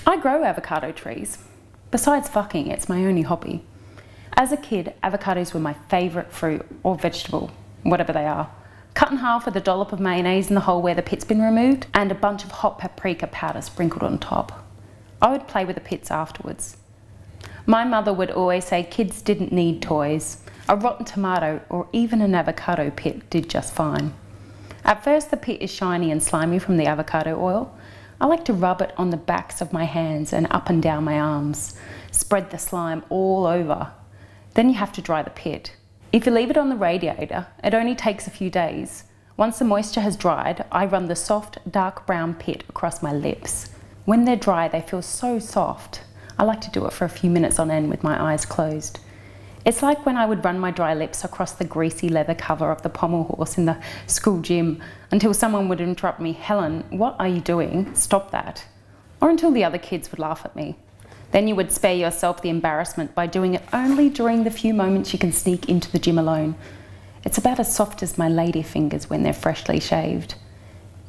I grow avocado trees. Besides fucking, it's my only hobby. As a kid, avocados were my favourite fruit or vegetable, whatever they are. Cut in half with a dollop of mayonnaise in the hole where the pit's been removed and a bunch of hot paprika powder sprinkled on top. I would play with the pits afterwards. My mother would always say kids didn't need toys. A rotten tomato or even an avocado pit did just fine. At first the pit is shiny and slimy from the avocado oil. I like to rub it on the backs of my hands and up and down my arms. Spread the slime all over. Then you have to dry the pit. If you leave it on the radiator, it only takes a few days. Once the moisture has dried, I run the soft, dark brown pit across my lips. When they're dry, they feel so soft. I like to do it for a few minutes on end with my eyes closed. It's like when I would run my dry lips across the greasy leather cover of the pommel horse in the school gym until someone would interrupt me, "Helen, what are you doing? Stop that." Or until the other kids would laugh at me. Then you would spare yourself the embarrassment by doing it only during the few moments you can sneak into the gym alone. It's about as soft as my lady fingers when they're freshly shaved.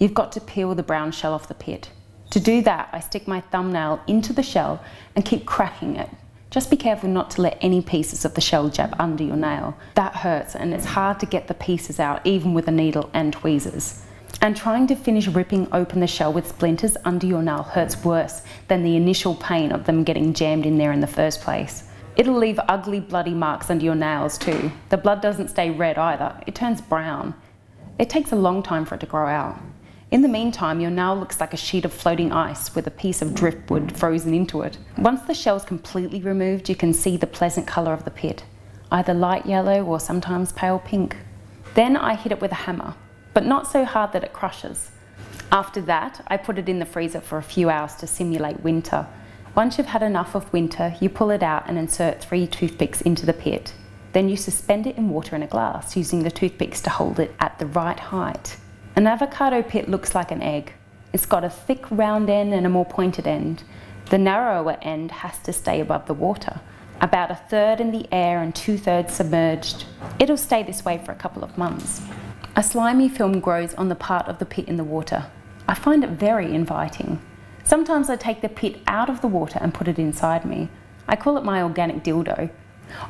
You've got to peel the brown shell off the pit. To do that, I stick my thumbnail into the shell and keep cracking it. Just be careful not to let any pieces of the shell jab under your nail. That hurts and it's hard to get the pieces out even with a needle and tweezers. And trying to finish ripping open the shell with splinters under your nail hurts worse than the initial pain of them getting jammed in there in the first place. It'll leave ugly bloody marks under your nails too. The blood doesn't stay red either, it turns brown. It takes a long time for it to grow out. In the meantime, your nail looks like a sheet of floating ice with a piece of driftwood frozen into it. Once the shell's completely removed, you can see the pleasant colour of the pit, either light yellow or sometimes pale pink. Then I hit it with a hammer, but not so hard that it crushes. After that, I put it in the freezer for a few hours to simulate winter. Once you've had enough of winter, you pull it out and insert 3 toothpicks into the pit. Then you suspend it in water in a glass, using the toothpicks to hold it at the right height. An avocado pit looks like an egg. It's got a thick round end and a more pointed end. The narrower end has to stay above the water, about 1/3 in the air and 2/3 submerged. It'll stay this way for a couple of months. A slimy film grows on the part of the pit in the water. I find it very inviting. Sometimes I take the pit out of the water and put it inside me. I call it my organic dildo.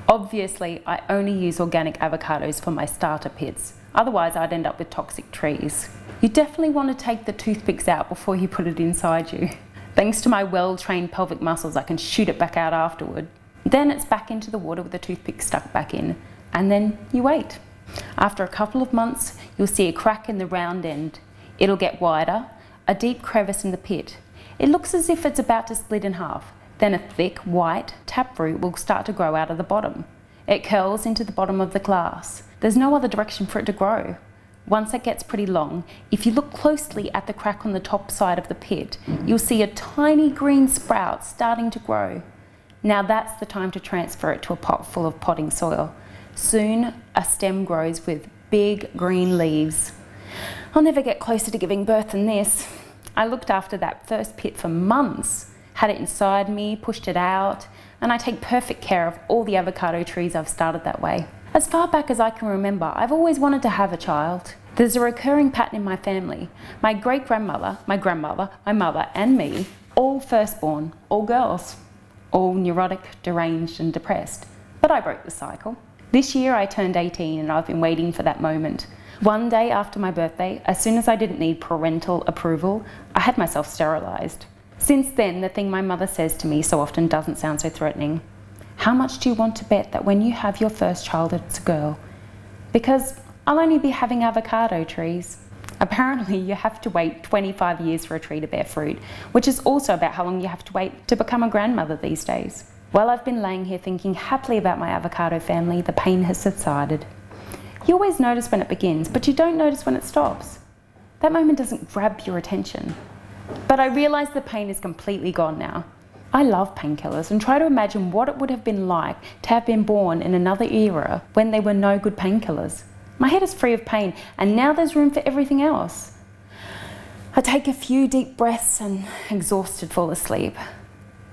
Obviously, I only use organic avocados for my starter pits. Otherwise, I'd end up with toxic trees. You definitely want to take the toothpicks out before you put it inside you. Thanks to my well-trained pelvic muscles, I can shoot it back out afterward. Then it's back into the water with the toothpick stuck back in, and then you wait. After a couple of months, you'll see a crack in the round end. It'll get wider, a deep crevice in the pit. It looks as if it's about to split in half. Then a thick, white taproot will start to grow out of the bottom. It curls into the bottom of the glass. There's no other direction for it to grow. Once it gets pretty long, if you look closely at the crack on the top side of the pit, you'll see a tiny green sprout starting to grow. Now that's the time to transfer it to a pot full of potting soil. Soon, a stem grows with big green leaves. I'll never get closer to giving birth than this. I looked after that first pit for months, had it inside me, pushed it out, and I take perfect care of all the avocado trees I've started that way. As far back as I can remember, I've always wanted to have a child. There's a recurring pattern in my family. My great-grandmother, my grandmother, my mother, and me, all firstborn, all girls, all neurotic, deranged, and depressed. But I broke the cycle. This year I turned 18 and I've been waiting for that moment. One day after my birthday, as soon as I didn't need parental approval, I had myself sterilised. Since then, the thing my mother says to me so often doesn't sound so threatening. How much do you want to bet that when you have your first child it's a girl? Because I'll only be having avocado trees. Apparently you have to wait 25 years for a tree to bear fruit, which is also about how long you have to wait to become a grandmother these days. While I've been laying here thinking happily about my avocado family, the pain has subsided. You always notice when it begins, but you don't notice when it stops. That moment doesn't grab your attention. But I realise the pain is completely gone now. I love painkillers and try to imagine what it would have been like to have been born in another era when there were no good painkillers. My head is free of pain and now there's room for everything else. I take a few deep breaths and exhausted fall asleep.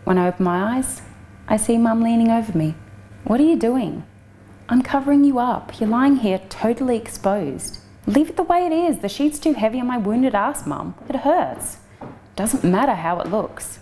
When I open my eyes, I see Mum leaning over me. "What are you doing?" "I'm covering you up. You're lying here totally exposed." "Leave it the way it is. The sheet's too heavy on my wounded ass, Mum. It hurts." "Doesn't matter how it looks."